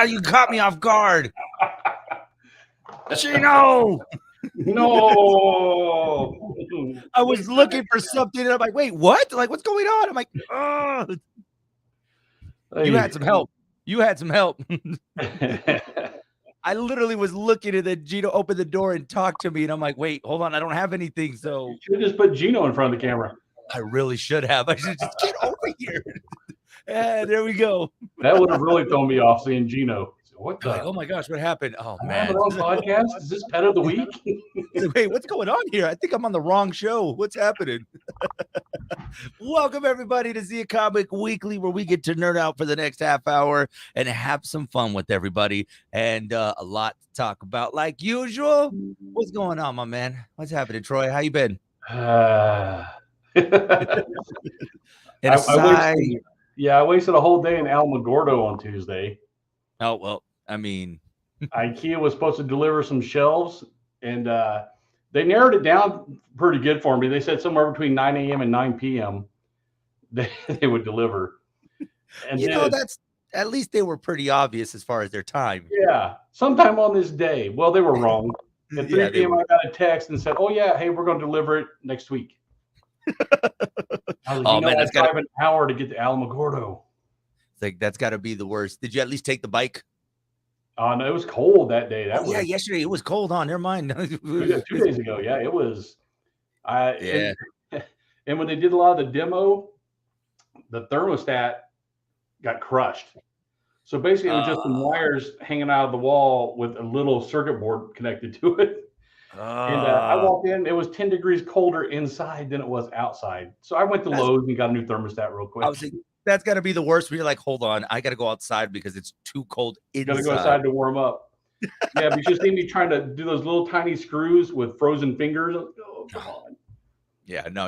you caught me off guard. Gino. No. I was looking for something, and I'm like, wait, what? Like, what's going on? I'm like, oh. You had some help. I literally was looking, and then Gino opened the door and talked to me, and I'm like, wait, hold on, I don't have anything. So you should have just put Gino in front of the camera. I really should have. I should just get over here. Yeah, there we go. That would have really thrown me off seeing Gino. What the? Like, oh my gosh, what happened? Oh I'm man, on podcast. Is this Pet of the Week? Wait, what's going on here? I think I'm on the wrong show. What's happening? Welcome everybody to Zia Comic Weekly, where we get to nerd out for the next half hour and have some fun with everybody, and a lot to talk about like usual. What's going on, my man? What's happening, Troy? How you been? I wasted a whole day in Alamogordo on Tuesday. Oh, well, I mean, IKEA was supposed to deliver some shelves, and they narrowed it down pretty good for me. They said somewhere between 9 a.m. and 9 p.m. they would deliver. And that's at least they were pretty obvious as far as their time. Yeah, sometime on this day. Well, they were wrong. At 3 p.m. I got a text and said, "Oh yeah, hey, we're going to deliver it next week." I was like, that's got an hour to get to Alamogordo. It's like that's got to be the worst. Did you at least take the bike? No, it was cold that day. Yesterday it was cold. Never mind. 2 days ago, yeah, it was. And when they did a lot of the demo, the thermostat got crushed. So basically, it was just some wires hanging out of the wall with a little circuit board connected to it. And I walked in, it was 10 degrees colder inside than it was outside. So I went to Lowe's and got a new thermostat real quick. I was thinking, that's got to be the worst when you're like, hold on, I got to go outside because it's too cold inside. Got to go outside to warm up. Yeah, but you just see me trying to do those little tiny screws with frozen fingers. Oh, come on. Yeah, no,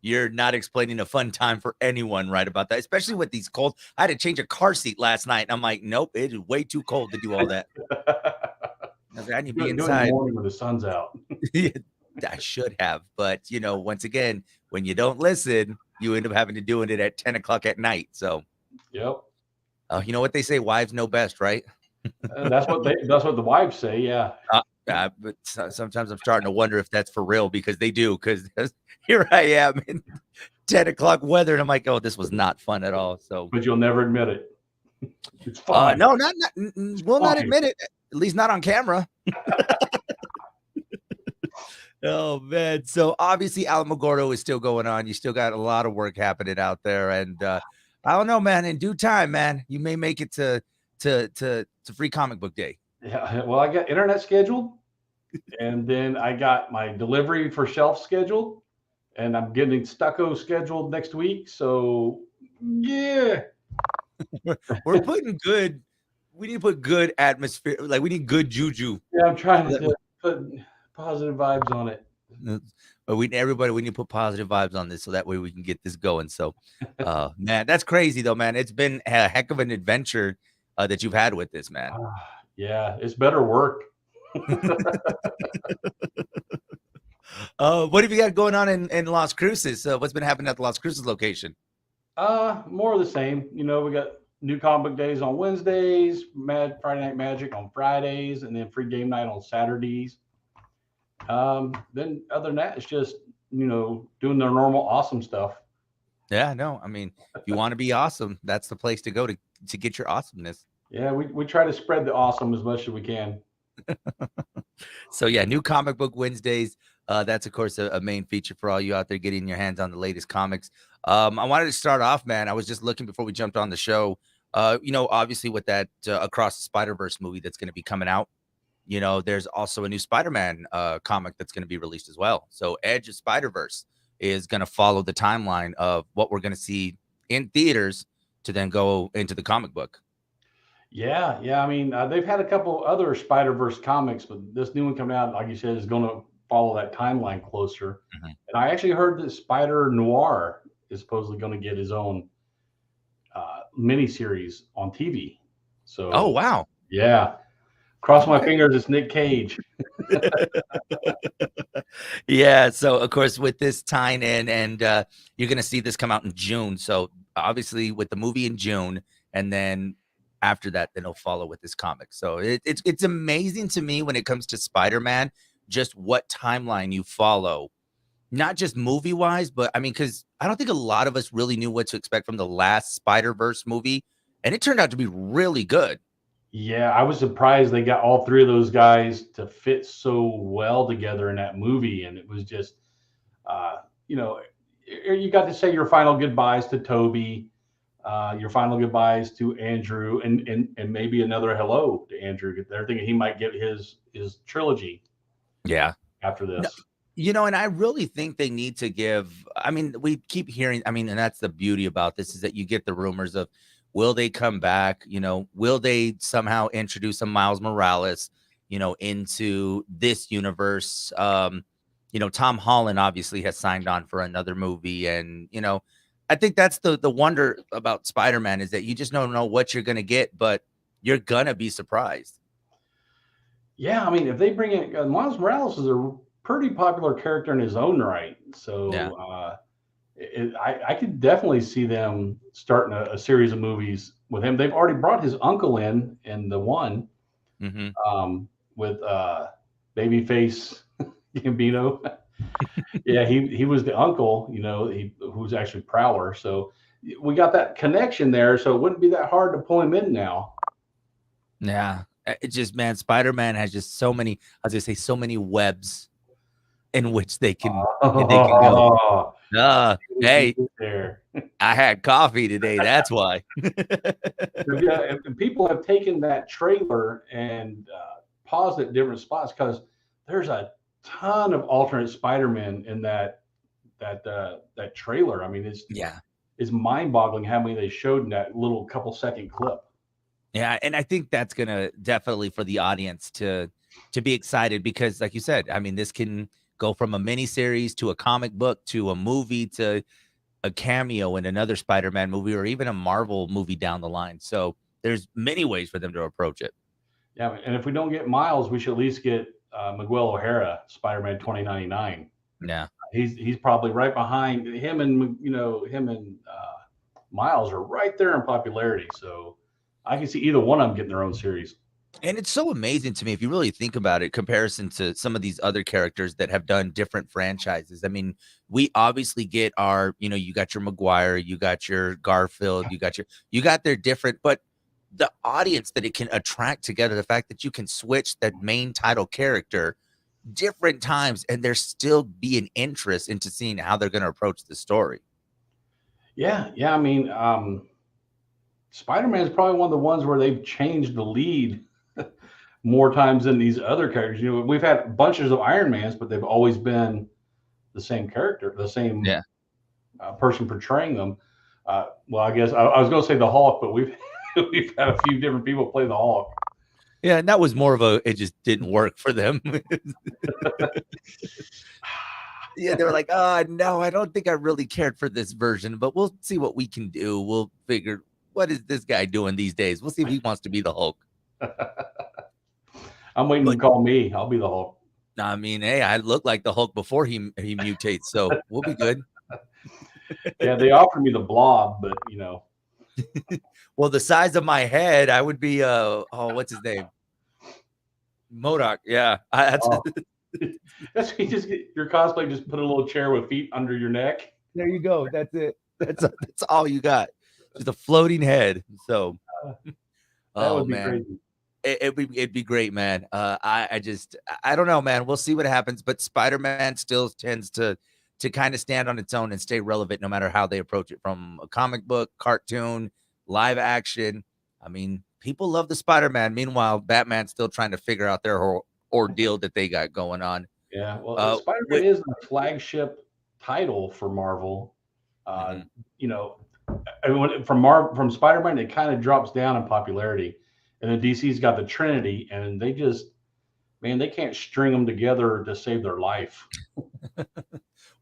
you're not explaining a fun time for anyone right about that, especially with these cold. I had to change a car seat last night, and I'm like, nope, it is way too cold to do all that. I need to be inside. In the morning when the sun's out. I should have, but once again, when you don't listen, you end up having to doing it at 10 o'clock at night. So, yep. You know what they say, wives know best, right? That's what the wives say. Yeah. But sometimes I'm starting to wonder if that's for real, because they do. Because here I am in 10 o'clock weather, and I'm like, oh, this was not fun at all. So, but you'll never admit it. It's fun. No, we'll not admit it. At least not on camera. Oh man! So obviously Alamogordo is still going on. You still got a lot of work happening out there, and I don't know, man. In due time, man, you may make it to Free Comic Book Day. Yeah. Well, I got internet scheduled, and then I got my delivery for shelf scheduled, and I'm getting stucco scheduled next week. So yeah, we're putting good. We need to put good atmosphere. Like we need good juju. Yeah, I'm trying to put positive vibes on it. But we need to put positive vibes on this so that way we can get this going. So, man, that's crazy though, man. It's been a heck of an adventure that you've had with this, man. Yeah, it's better work. What have you got going on in Las Cruces? What's been happening at the Las Cruces location? More of the same. We got new comic book days on Wednesdays, Friday Night Magic on Fridays, and then free game night on Saturdays. Then other than that, it's just, doing their normal awesome stuff. Yeah, no, I mean, if you want to be awesome, that's the place to go to get your awesomeness. Yeah, we try to spread the awesome as much as we can. So yeah, new comic book Wednesdays. That's of course a main feature for all you out there getting your hands on the latest comics. I wanted to start off, man. I was just looking before we jumped on the show. Obviously with that Across the Spider-Verse movie that's going to be coming out. There's also a new Spider-Man comic that's going to be released as well. So Edge of Spider-Verse is going to follow the timeline of what we're going to see in theaters to then go into the comic book. Yeah. I mean, they've had a couple other Spider-Verse comics, but this new one coming out, like you said, is going to follow that timeline closer. Mm-hmm. And I actually heard that Spider Noir is supposedly going to get his own miniseries on TV. So, oh wow, yeah. Cross my fingers, it's Nick Cage. Yeah, so of course with this tying in, and you're going to see this come out in June. So obviously with the movie in June, and then after that, then he'll follow with his comic. So it's amazing to me when it comes to Spider-Man, just what timeline you follow, not just movie wise, but I mean, because I don't think a lot of us really knew what to expect from the last Spider-Verse movie, and it turned out to be really good. Yeah, I was surprised they got all three of those guys to fit so well together in that movie, and it was just, uh, you know, you got to say your final goodbyes to Toby, your final goodbyes to Andrew, and maybe another hello to Andrew. They're thinking he might get his trilogy Yeah. after No, this. and I really think they need to give. I mean, we keep hearing. I mean, and that's the beauty about this is that you get the rumors of will they come back? Will they somehow introduce a Miles Morales, into this universe? Tom Holland obviously has signed on for another movie, and I think that's the wonder about Spider-Man is that you just don't know what you're gonna get, but you're gonna be surprised. Yeah, I mean, if they bring in Miles Morales is a pretty popular character in his own right, Yeah. so I could definitely see them starting a series of movies with him. They've already brought his uncle in the one Hmm. with Babyface Gambino. Yeah, he was the uncle, who's actually Prowler. So we got that connection there. So it wouldn't be that hard to pull him in now. Yeah. It's just, man, Spider-Man has just so many, I was gonna say so many webs in which they can go. Oh, Hey, there. I had coffee today. That's why. Yeah, and people have taken that trailer and paused it at different spots because there's a ton of alternate Spider-Man in that trailer. I mean, Yeah. it's mind-boggling how many they showed in that little couple-second clip. Yeah, and I think that's gonna definitely for the audience to be excited because, like you said, I mean, this can go from a mini series to a comic book to a movie to a cameo in another Spider-Man movie or even a Marvel movie down the line. So there's many ways for them to approach it. Yeah, and if we don't get Miles, we should at least get Miguel O'Hara, Spider-Man 2099. Yeah. He's probably right behind him, and him and Miles are right there in popularity. So I can see either one of them getting their own series. And it's so amazing to me if you really think about it, comparison to some of these other characters that have done different franchises. I mean, we obviously get our, you got your Maguire, you got your Garfield, you got their different, but the audience that it can attract together, the fact that you can switch that main title character different times and there still be an interest into seeing how they're going to approach the story. Yeah. I mean, Spider-Man is probably one of the ones where they've changed the lead more times than these other characters. We've had bunches of Iron Mans, but they've always been the same character, the same Yeah. person portraying them. Well, I guess I was going to say the Hulk, but we've we've had a few different people play the Hulk. Yeah, and that was more of it just didn't work for them. Yeah, they were like, "Oh, no, I don't think I really cared for this version, but we'll see what we can do. We'll figure what is this guy doing these days? We'll see if he wants to be the Hulk." I'm waiting But to call me. I'll be the Hulk. I mean, hey, I look like the Hulk before he mutates, so we'll be good. Yeah, they offered me the Blob, but Well, the size of my head, I would be what's his name? Modoc. Yeah. oh, that's you just get your cosplay. Just put a little chair with feet under your neck. There you go. That's it. That's all you got. Just a floating head. So, That oh would be man, crazy. it'd be great, man. I don't know, man. We'll see what happens, but Spider-Man still tends to kind of stand on its own and stay relevant no matter how they approach it, from a comic book, cartoon, live action. I mean, people love the Spider-Man. Meanwhile, Batman's still trying to figure out their whole ordeal that they got going on. Yeah, well, Uh, Spider-Man with, is the flagship title for Marvel. Uh, mhm. you know, from Spider-Man, it kind of drops down in popularity, and then DC's got the Trinity, and they just, man, they can't string them together to save their life.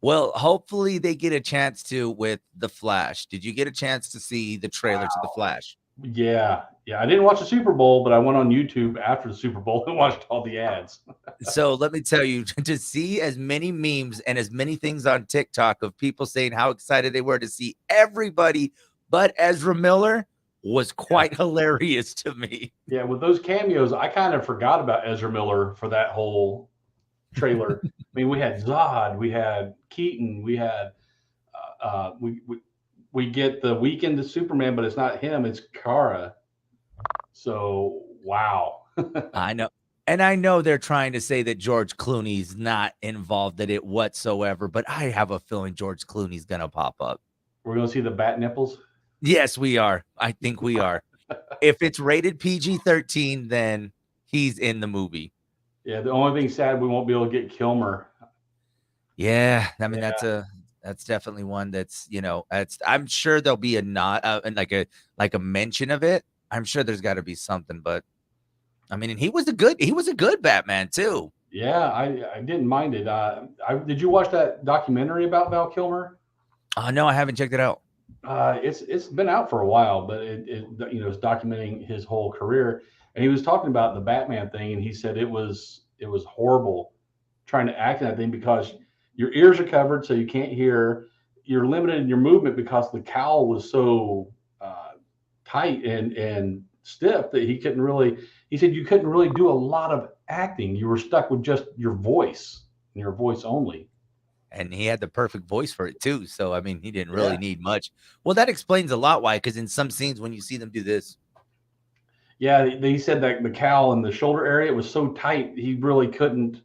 Well, hopefully they get a chance to with the Flash. Did you get a chance to see the trailer to the Wow. Flash? Yeah. I didn't watch the Super Bowl, but I went on YouTube after the Super Bowl and watched all the ads. So let me tell you, to see as many memes and as many things on TikTok of people saying how excited they were to see everybody but Ezra Miller. was quite hilarious to me. Yeah, with those cameos, I kind of forgot about Ezra Miller for that whole trailer. I mean, we had Zod, we had Keaton, we had we get the Weekend of Superman, but it's not him, it's Kara. So wow. I know. And I know they're trying to say that George Clooney's not involved in it whatsoever, but I have a feeling George Clooney's gonna pop up. We're gonna see the bat nipples. Yes, we are. I think we are. If it's rated PG-13, then he's in the movie. Yeah, the only thing sad, we won't be able to get Kilmer. Yeah, I mean Yeah. that's definitely one that's, that's I'm sure there'll be a not and like a mention of it. I'm sure there's got to be something, but I mean, and he was a good Batman too. Yeah, I didn't mind it. Did you watch that documentary about Val Kilmer? Oh no, I haven't checked it out. It's been out for a while, but it's documenting his whole career, and he was talking about the Batman thing, and he said it was horrible trying to act in that thing because your ears are covered, so you can't hear. You're limited in your movement because the cowl was so tight and stiff that he couldn't really. He said you couldn't really do a lot of acting. You were stuck with just your voice and your voice only. And he had the perfect voice for it too. So I mean, he didn't Yeah. really need much. Well, that explains a lot why, because in some scenes when you see them do this, Yeah, he said that the cowl in the shoulder area was so tight he really couldn't.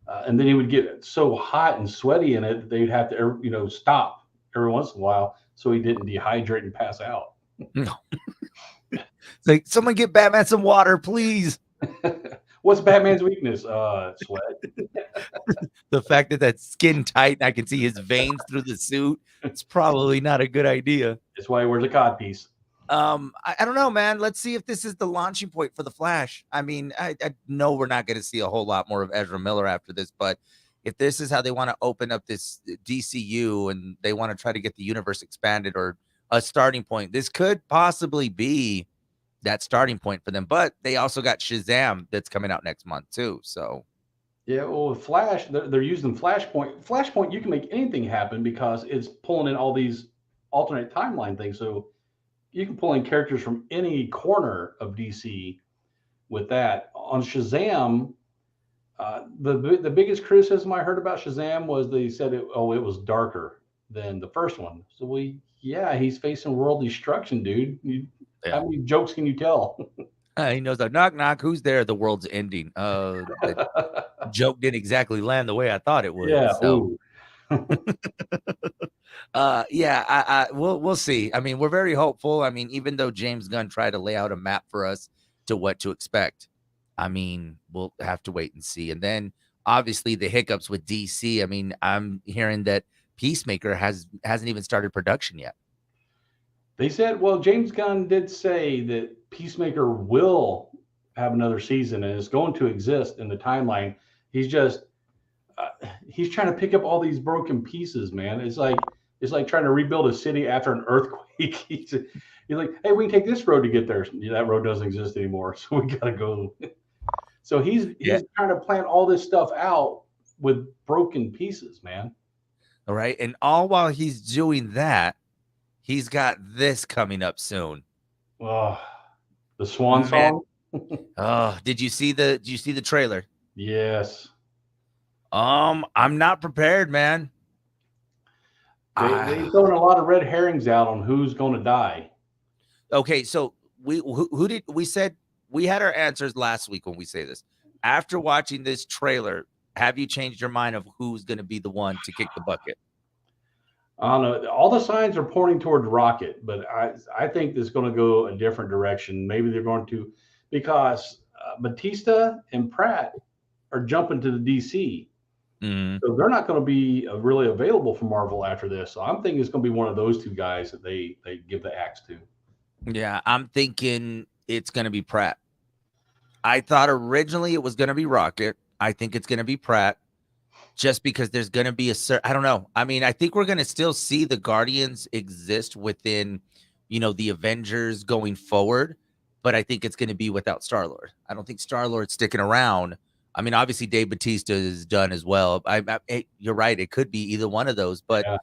And then he would get so hot and sweaty in it that they'd have to, stop every once in a while so he didn't dehydrate and pass out. no. It's like, someone get Batman some water, please. What's Batman's weakness? Sweat. The fact that that's skin tight and I can see his veins through the suit, it's probably not a good idea. That's why he wears a codpiece. I don't know, man. Let's see if this is the launching point for the Flash. I mean, I know we're not going to see a whole lot more of Ezra Miller after this, but if this is how they want to open up this DCU and they want to try to get the universe expanded or a starting point, this could possibly be that starting point for them. But they also got Shazam that's coming out next month too. So Yeah, well, with Flash, they're using Flashpoint. Flashpoint, you can make anything happen because it's pulling in all these alternate timeline things. So you can pull in characters from any corner of DC with that. On Shazam, the biggest criticism I heard about Shazam was they said it was darker than the first one. So yeah, he's facing world destruction, dude. yeah. How many jokes can you tell? He knows that knock knock. Who's there? The world's ending. The joke didn't exactly land the way I thought it would. Yeah. So Ooh. yeah, we'll see. I mean, we're very hopeful. I mean, even though James Gunn tried to lay out a map for us to what to expect, I mean, we'll have to wait and see. And then obviously the hiccups with DC. I mean, I'm hearing that Peacemaker hasn't even started production yet. They said, well, James Gunn did say that Peacemaker will have another season and is going to exist in the timeline. He's just he's trying to pick up all these broken pieces, man. It's like trying to rebuild a city after an earthquake. He's like, hey, we can take this road to get there. Yeah, that road doesn't exist anymore, so we gotta go. So he's Yeah. trying to plan all this stuff out with broken pieces, man. All right. And all while he's doing that, he's got this coming up soon. Oh, the Swan Man. Song. Oh, did you see the trailer? Yes. I'm not prepared, man. They throwing a lot of red herrings out on who's going to die. Okay, so who did we said we had our answers last week when we say this. After watching this trailer, have you changed your mind of who's going to be the one to kick the bucket? I don't know. All the signs are pointing toward Rocket, but I think it's going to go a different direction. Maybe they're going to, because Batista and Pratt are jumping to the DC. Mhm. So they're not going to be really available for Marvel after this. So I'm thinking it's going to be one of those two guys that they give the axe to. Yeah, I'm thinking it's going to be Pratt. I thought originally it was going to be Rocket. I think it's going to be Pratt just because there's going to be I don't know. I mean, I think we're going to still see the Guardians exist within, the Avengers going forward, but I think it's going to be without Star-Lord. I don't think Star-Lord's sticking around. I mean, obviously Dave Bautista is done as well. You're right. It could be either one of those, but Yeah.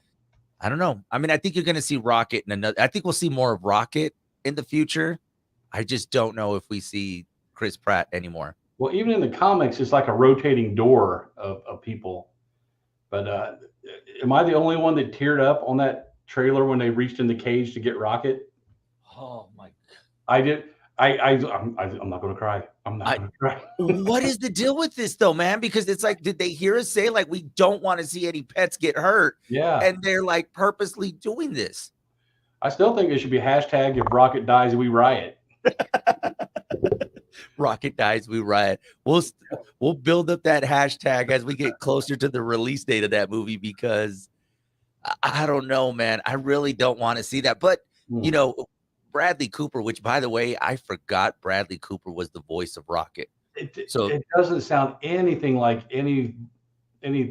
I don't know. I mean, I think you're going to see Rocket and I think we'll see more of Rocket in the future, I just don't know if we see Chris Pratt anymore. Well, even in the comics, it's like a rotating door of people. But am I the only one that teared up on that trailer when they reached in the cage to get Rocket? Oh my! I did. I'm not going to cry. I'm not going to cry. What is the deal with this though, man? Because it's like, did they hear us say like we don't want to see any pets get hurt? Yeah. And they're like purposely doing this. I still think it should be hashtag if Rocket dies, we riot. Rocket dies, we riot. We'll build up that hashtag as we get closer to the release date of that movie because I don't know, man. I really don't want to see that. But you know, Bradley Cooper, which by the way, I forgot Bradley Cooper was the voice of Rocket. It doesn't sound anything like any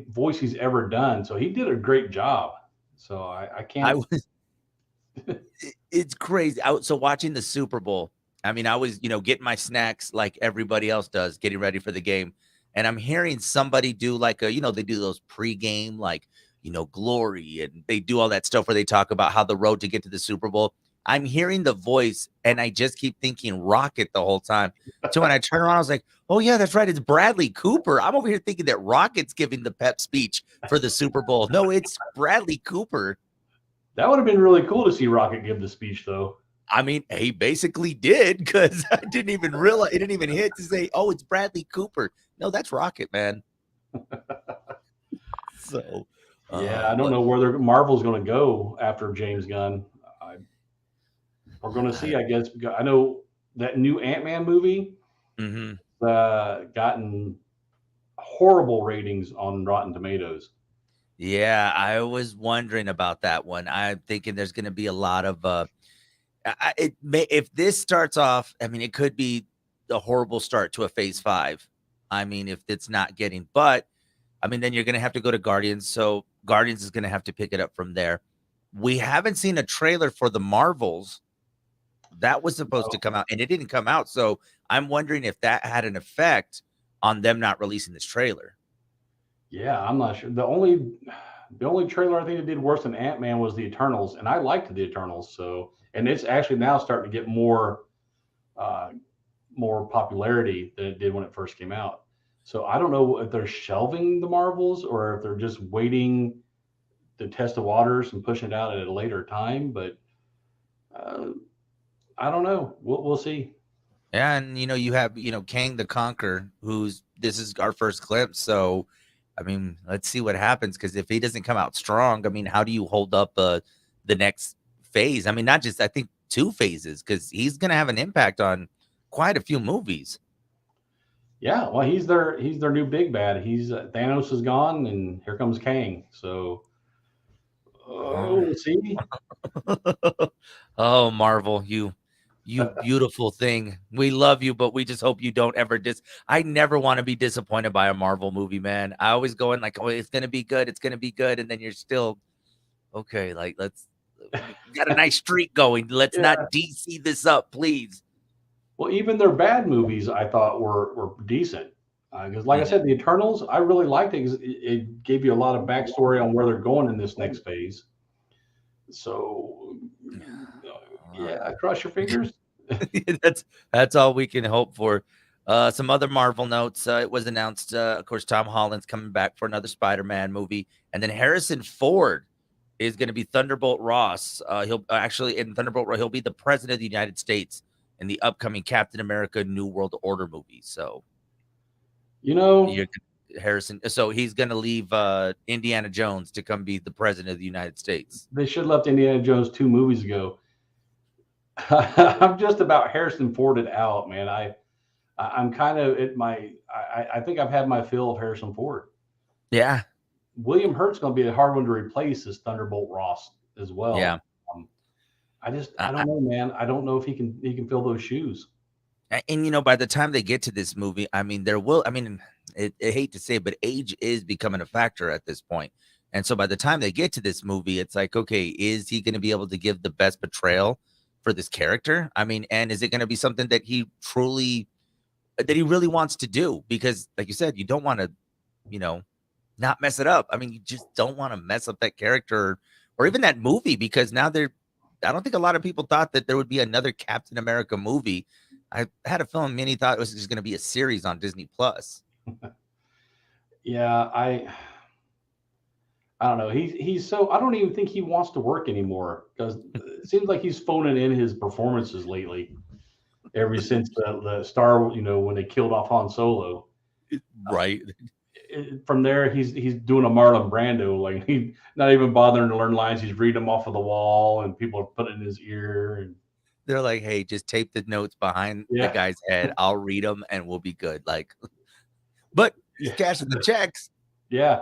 voice he's ever done. So he did a great job. So I can't. It's crazy. So watching the Super Bowl, I mean, I was, getting my snacks like everybody else does, getting ready for the game. And I'm hearing somebody do like they do those pregame, like, glory, and they do all that stuff where they talk about how the road to get to the Super Bowl. I'm hearing the voice and I just keep thinking Rocket the whole time. So when I turn around, I was like, oh yeah, that's right. It's Bradley Cooper. I'm over here thinking that Rocket's giving the pep speech for the Super Bowl. No, it's Bradley Cooper. That would have been really cool to see Rocket give the speech, though. I mean, he basically did because I didn't even realize it didn't even hit to say, oh, it's Bradley Cooper. No, that's Rocket, man. So, yeah, I don't know where Marvel's going to go after James Gunn. We're going to see, I guess. I know that new Ant-Man movie gotten horrible ratings on Rotten Tomatoes. Yeah, I was wondering about that one. I'm thinking there's going to be a lot of if this starts off, I mean, it could be a horrible start to a phase 5. I mean, if it's not getting, but I mean, then you're going to have to go to Guardians. So Guardians is going to have to pick it up from there. We haven't seen a trailer for the Marvels. That was supposed to come out and it didn't come out. So I'm wondering if that had an effect on them not releasing this trailer. Yeah, I'm not sure. The only trailer I think that did worse than Ant-Man was the Eternals, and I liked the Eternals. So, and it's actually now starting to get more popularity than it did when it first came out. So I don't know if they're shelving the Marvels or if they're just waiting to test the waters and pushing it out at a later time. But I don't know. We'll see. Yeah, and you have Kang the Conqueror, this is our first glimpse. So I mean, let's see what happens because if he doesn't come out strong, I mean, how do you hold up the next phase? I mean, not just I think 2 phases because he's going to have an impact on quite a few movies. Yeah, well, he's their new big bad. He's Thanos is gone, and here comes Kang. So, we'll see. Oh, Marvel, you beautiful thing. We love you, but we just hope you don't ever I never want to be disappointed by a Marvel movie, man. I always go in like, oh, it's gonna be good, it's gonna be good, and then you're still okay. Like, we got a nice streak going. Let's not DC this up, please. Well, even their bad movies, I thought were decent. Because, like I said, the Eternals, I really liked it because it gave you a lot of backstory on where they're going in this next phase. So, yeah, cross your fingers. that's all we can hope for. Some other Marvel notes. It was announced, of course, Tom Holland's coming back for another Spider-Man movie, and then Harrison Ford is going to be Thunderbolt Ross. He'll actually in Thunderbolt Ross, he'll be the president of the United States in the upcoming Captain America New World Order movie. So, Harrison. So he's going to leave Indiana Jones to come be the president of the United States. They should have left Indiana Jones 2 movies ago. I'm just about Harrison Forded out, man. I'm kind of at my. I think I've had my fill of Harrison Ford. Yeah. William Hurt's going to be a hard one to replace as Thunderbolt Ross as well. Yeah. I don't know, man. I don't know if he can fill those shoes. And by the time they get to this movie, I mean, I hate to say it, but age is becoming a factor at this point. And so by the time they get to this movie, it's like, okay, is he going to be able to give the best portrayal for this character? I mean, and is it going to be something that he really wants to do? Because like you said, you don't want to, not mess it up. I mean, you just don't want to mess up that character or even that movie because now I don't think a lot of people thought that there would be another Captain America movie. I had a feeling many thought it was just going to be a series on Disney Plus. Yeah, I don't know. He's so I don't even think he wants to work anymore because it seems like he's phoning in his performances lately. Ever since the Star, when they killed off Han Solo, Right. From there he's doing a Marlon Brando, like he not even bothering to learn lines. He's reading them off of the wall, and people are putting it in his ear. And They're like, hey, just tape the notes behind the yeah, guy's head. I'll read them and we'll be good. Like, but he's yeah, cashing the checks. yeah.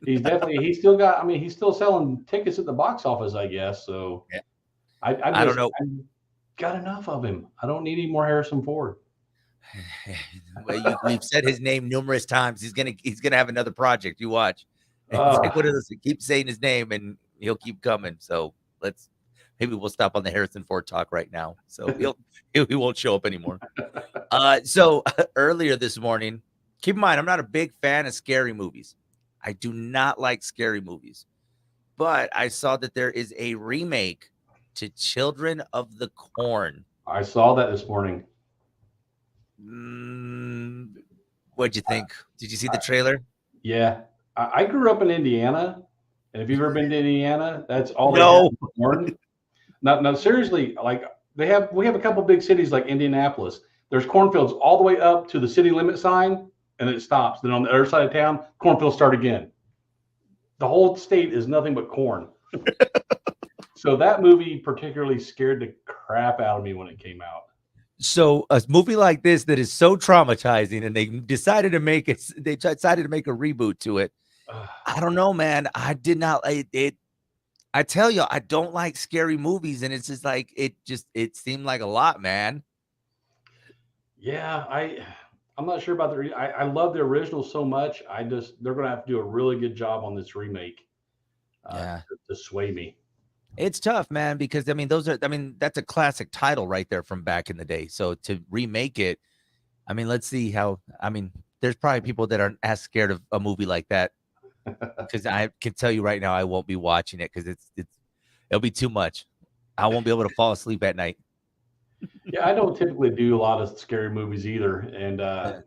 He's still got. I mean, he's still selling tickets at the box office, I guess. So Yeah. I don't know. I got enough of him. I don't need any more Harrison Ford. Well, we've said his name numerous times. He's gonna have another project. You watch. It's like, what is this? Keep saying his name and he'll keep coming. So maybe we'll stop on the Harrison Ford talk right now. So he won't show up anymore. So earlier this morning, keep in mind, I'm not a big fan of scary movies. I do not like scary movies, but I saw that there is a remake to Children of the Corn. I saw that this morning. What'd you think? Did you see the trailer? Yeah, I grew up in Indiana, and if you've ever been to Indiana, that's all they have No. in corn. Now, seriously, like we have a couple big cities like Indianapolis. There's cornfields all the way up to the city limit sign, and it stops. Then on the other side of town, cornfields start again. The whole state is nothing but corn. So that movie particularly scared the crap out of me when it came out. So a movie like this that is so traumatizing, and they decided to make it. They decided to make a reboot to it. I don't know, man. I did not like it. I tell you, I don't like scary movies, and it's just like it seemed like a lot, man. Yeah, I'm not sure about I love the original so much. They're gonna have to do a really good job on this remake Yeah, to sway me. it's tough, man, because that's a classic title right there from back in the day. So to remake it, let's see how. There's probably people that aren't as scared of a movie like that, because I can tell you right now, I won't be watching it because it'll be too much. I won't be able to fall asleep at night. Yeah, I don't typically do a lot of scary movies either, and Yeah.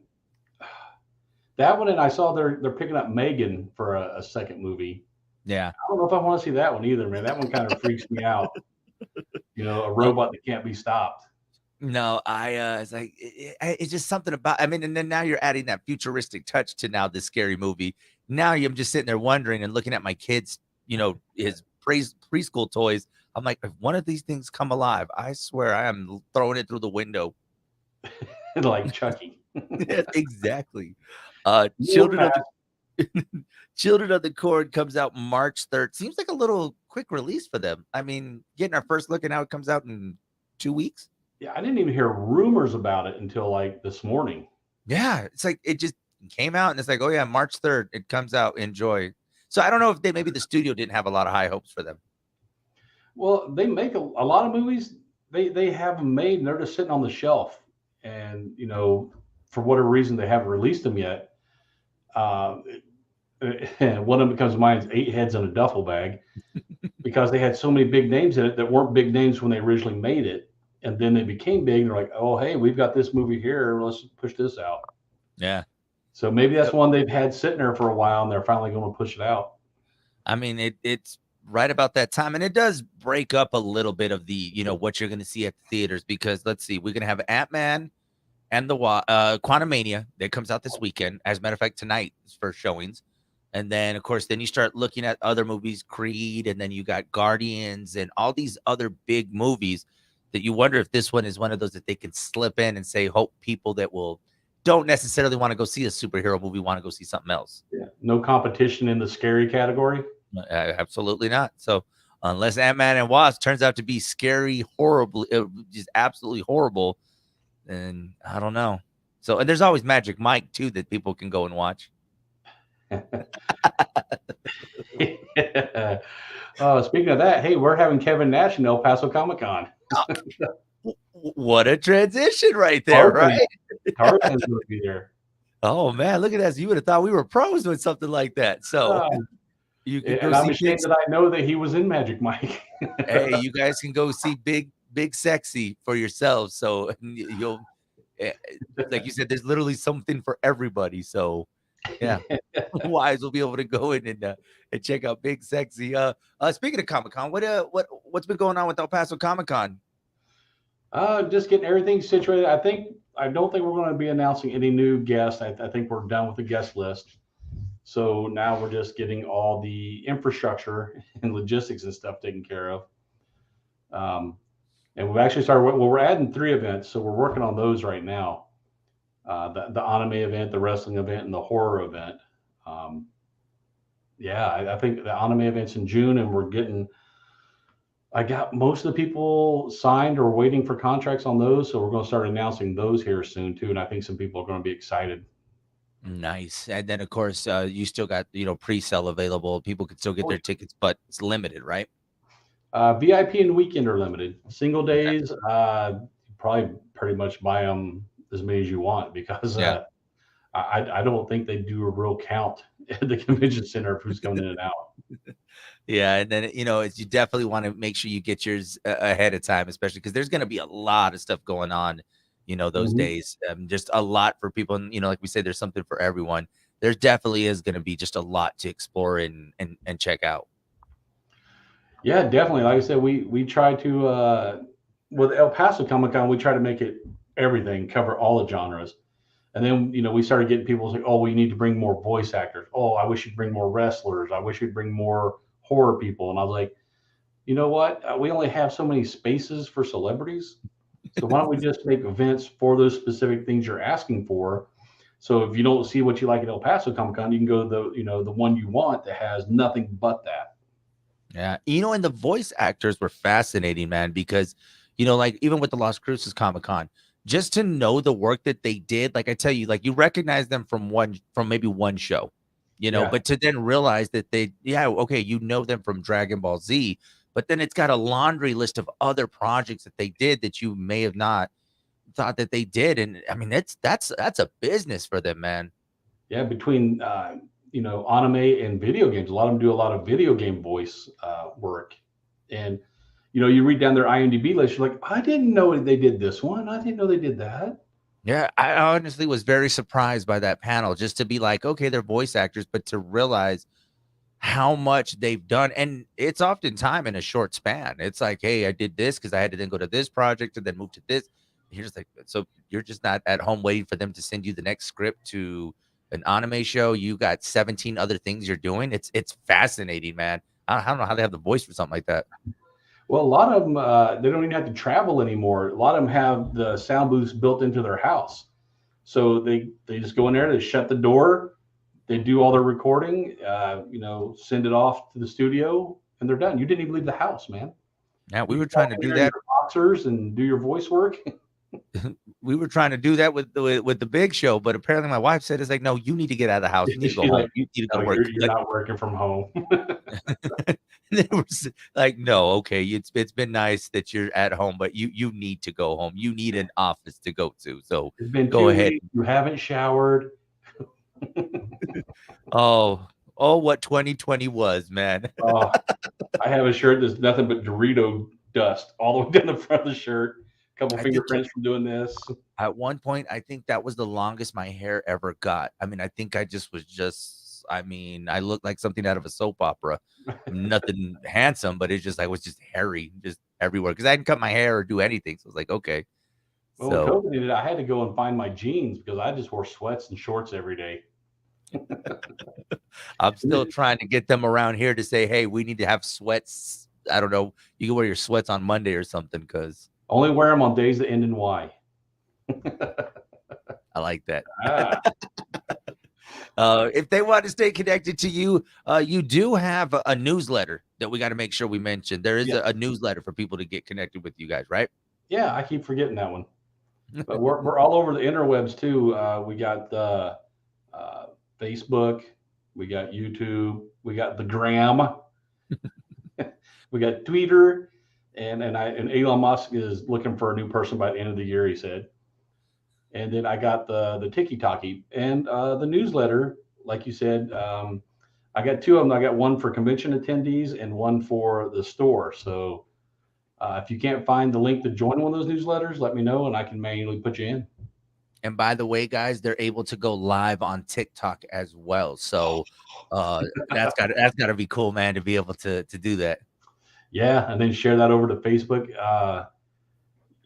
that one, and I saw they're picking up Megan for a second movie. Yeah. I don't know if I want to see that one either, man. That one kind of freaks me out. A robot that can't be stopped. No, it's like it's just something about. And then now you're adding that futuristic touch to now this scary movie. Now I'm just sitting there wondering and looking at my kids, his preschool toys. I'm like, if one of these things come alive, I swear I am throwing it through the window. Like Chucky. Yes, exactly. Real Children of fast. the Children of the Corn comes out March 3rd. Seems like a little quick release for them. Getting our first look at how it comes out in 2 weeks. Yeah, I didn't even hear rumors about it until like this morning. Yeah, it's like it just came out and it's like, oh yeah, March 3rd, it comes out. Enjoy. So I don't know if maybe the studio didn't have a lot of high hopes for them. Well, they make a lot of movies. They have them made and they're just sitting on the shelf, and for whatever reason they haven't released them yet. Uh, one of them comes to mind is Eight Heads in a Duffel Bag, because they had so many big names in it that weren't big names when they originally made it, and then they became big. And they're like, oh hey, we've got this movie here. Let's push this out. Yeah. So maybe that's one they've had sitting there for a while, and they're finally going to push it out. It's right about that time, and it does break up a little bit of the what you're going to see at the theaters, because let's see, we're going to have Ant-Man and the Quantumania that comes out this weekend. As a matter of fact, tonight is first showings, and then of course then you start looking at other movies, Creed, and then you got Guardians and all these other big movies that you wonder if this one is one of those that they can slip in and say, hope people that don't necessarily want to go see a superhero movie want to go see something else. Yeah, no competition in the scary category. Absolutely not. So unless Ant-Man and Wasp turns out to be scary, horribly, just absolutely horrible, then I don't know. So, and there's always Magic Mike too that people can go and watch. Speaking of that, hey, we're having Kevin Nash in El Paso Comic Con. What a transition right there, right? Tarzan's going to be there. Oh man, look at that! You would have thought we were pros with something like that. So You can go And I'm see Big. ashamed that I know that he was in Magic Mike. Hey, you guys can go see Big Sexy for yourselves. So you'll, eh, like you said, there's literally something for everybody. So yeah, Wise will be able to go in and check out Big Sexy. Speaking of Comic Con, what's been going on with El Paso Comic Con? Just getting everything situated. I don't think we're going to be announcing any new guests. I think we're done with the guest list. So now we're just getting all the infrastructure and logistics and stuff taken care of. And we've actually started. Well, we're adding 3 events, so we're working on those right now. The anime event, the wrestling event, and the horror event. Um, yeah, I think the anime event's in June, and we're getting. I got most of the people signed or waiting for contracts on those, so we're going to start announcing those here soon too. And I think some people are going to be excited. Nice. And then of course, you still got, pre-sale available. People can still get Oh, their tickets, but it's limited, right? VIP and weekend are limited. Single Okay. days, probably pretty much buy them as many as you want because Yeah. I don't think they do a real count at the convention center of who's coming in and out. Yeah, and then you definitely want to make sure you get yours ahead of time, especially because there's going to be a lot of stuff going on, those Mhm. days. Just a lot for people, and like we say, there's something for everyone. There definitely is going to be just a lot to explore and check out. Yeah, definitely. Like I said, we try to with El Paso Comic Con, we try to make it everything, cover all the genres. And then we started getting people saying, "Oh, we need to bring more voice actors. Oh, I wish you'd bring more wrestlers. I wish you'd bring more horror people." And I was like, you know what? We only have so many spaces for celebrities. So why don't we just make events for those specific things you're asking for? So if you don't see what you like at El Paso Comic Con, you can go to the one you want that has nothing but that. Yeah. And the voice actors were fascinating, man, because, like even with the Las Cruces Comic Con, just to know the work that they did, like I tell you, like you recognize them from maybe one show, Yeah. but to then realize that yeah, okay, them from Dragon Ball Z, but then it's got a laundry list of other projects that they did that you may have not thought that they did. And I mean, that's a business for them, man. Yeah, between anime and video games, a lot of them do a lot of video game voice work, and you read down their IMDb list, you're like, I didn't know they did this one. I didn't know they did that. Yeah, I honestly was very surprised by that panel just to be like, okay, they're voice actors, but to realize how much they've done. And it's often time in a short span. It's like, hey, I did this because I had to then go to this project and then move to this. You're just like, so you're just not at home waiting for them to send you the next script to an anime show. You got 17 other things you're doing. It's fascinating, man. I don't know how they have the voice for something like that. Well, a lot of them they don't even have to travel anymore. A lot of them have the sound booths built into their house, so they just go in there, they shut the door, they do all their recording, send it off to the studio, and they're done. You didn't even leave the house, man. Yeah, we You were can trying walk to in do there in that. your boxers and do your voice work. We were trying to do that with the big show, but apparently my wife said, "It's like, no, you need to get out of the house. You need to go She's home. like, You need to go "No, to work." you're Like, not working from home." they were like, "No, okay, it's been nice that you're at home, but you need to go home. You need an office to go to. So It's been go 2 ahead." weeks. You haven't showered. Oh, oh, what 2020 was, man. Oh, I have a shirt that's nothing but Dorito dust all the way down the front of the shirt. A couple I think fingerprints from doing this. at one point, I think that was the longest my hair ever got. I mean, I think I just was just, I mean, I looked like something out of a soap opera. Nothing handsome, but it's just I was just hairy, just everywhere because I hadn't cut my hair or do anything. So I was like, okay. Well, when So COVID did it, I had to go and find my jeans because I just wore sweats and shorts every day. I'm still trying to get them around here to say, hey, we need to have sweats. I don't know. You can wear your sweats on Monday or something because Only wear them on days that end in Y. I like that. Ah, If they want to stay connected to you, you do have a newsletter that we got to make sure we mention. There is yeah, a newsletter for people to get connected with you guys, right? yeah. I keep forgetting that one, but we're all over the interwebs too. We got the uh, Facebook, we got YouTube, we got the Gram, we got Twitter, and Elon Musk is looking for a new person by the end of the year. He said. And then I got the Tiki Talkie and the newsletter, like you said. I got two of them. I got one for convention attendees and one for the store. So if you can't find the link to join one of those newsletters, let me know and I can manually put you in. And by the way, guys, they're able to go live on TikTok as well. So that's gotta be cool, man, to be able to do that. Yeah, and then share that over to Facebook.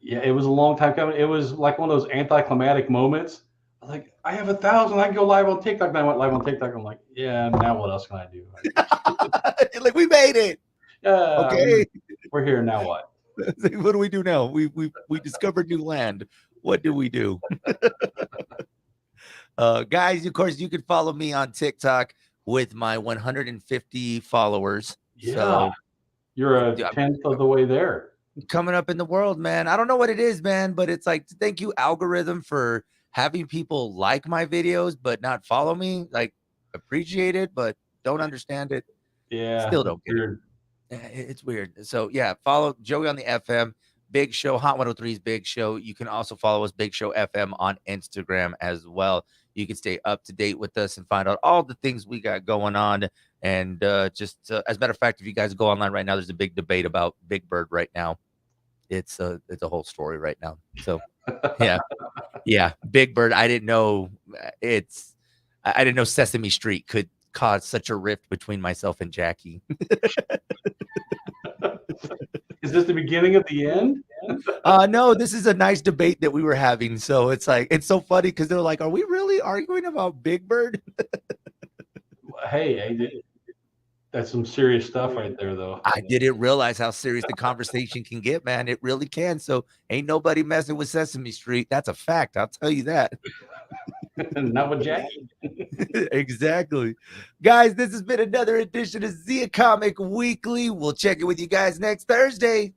Yeah, it was a long time coming. It was like one of those anticlimactic moments. Like, I have 1,000. I can go live on TikTok. And I went live on TikTok. I'm like, yeah, now what else can I do? Like, we made it. Okay. We're here. Now what? What do we do now? We discovered new land. What do we do? Guys, of course, you can follow me on TikTok with my 150 followers. Yeah, so you're a tenth of the way there. Coming up in the world, man. I don't know what it is, man, but it's like, thank you, algorithm, for having people like my videos but not follow me. Like, appreciate it, but don't understand it. Yeah, Still don't get weird. it. It's weird. So yeah, follow Joey on the FM. Big Show, Hot 103's Big Show. You can also follow us, Big Show FM, on Instagram as well. You can stay up to date with us and find out all the things we got going on. And as a matter of fact, if you guys go online right now, there's a big debate about Big Bird right now. It's a whole story right now. So yeah, Big Bird. I didn't know I didn't know Sesame Street could cause such a rift between myself and Jackie. Is this the beginning of the end? No, this is a nice debate that we were having. So it's like, it's so funny because they're like, are we really arguing about Big Bird? Hey, that's some serious stuff right there, though. I didn't realize how serious the conversation can get, man. It really can. So ain't nobody messing with Sesame Street. That's a fact. I'll tell you that. Not with Jackie. Exactly. Guys, this has been another edition of Zia Comic Weekly. We'll check in with you guys next Thursday.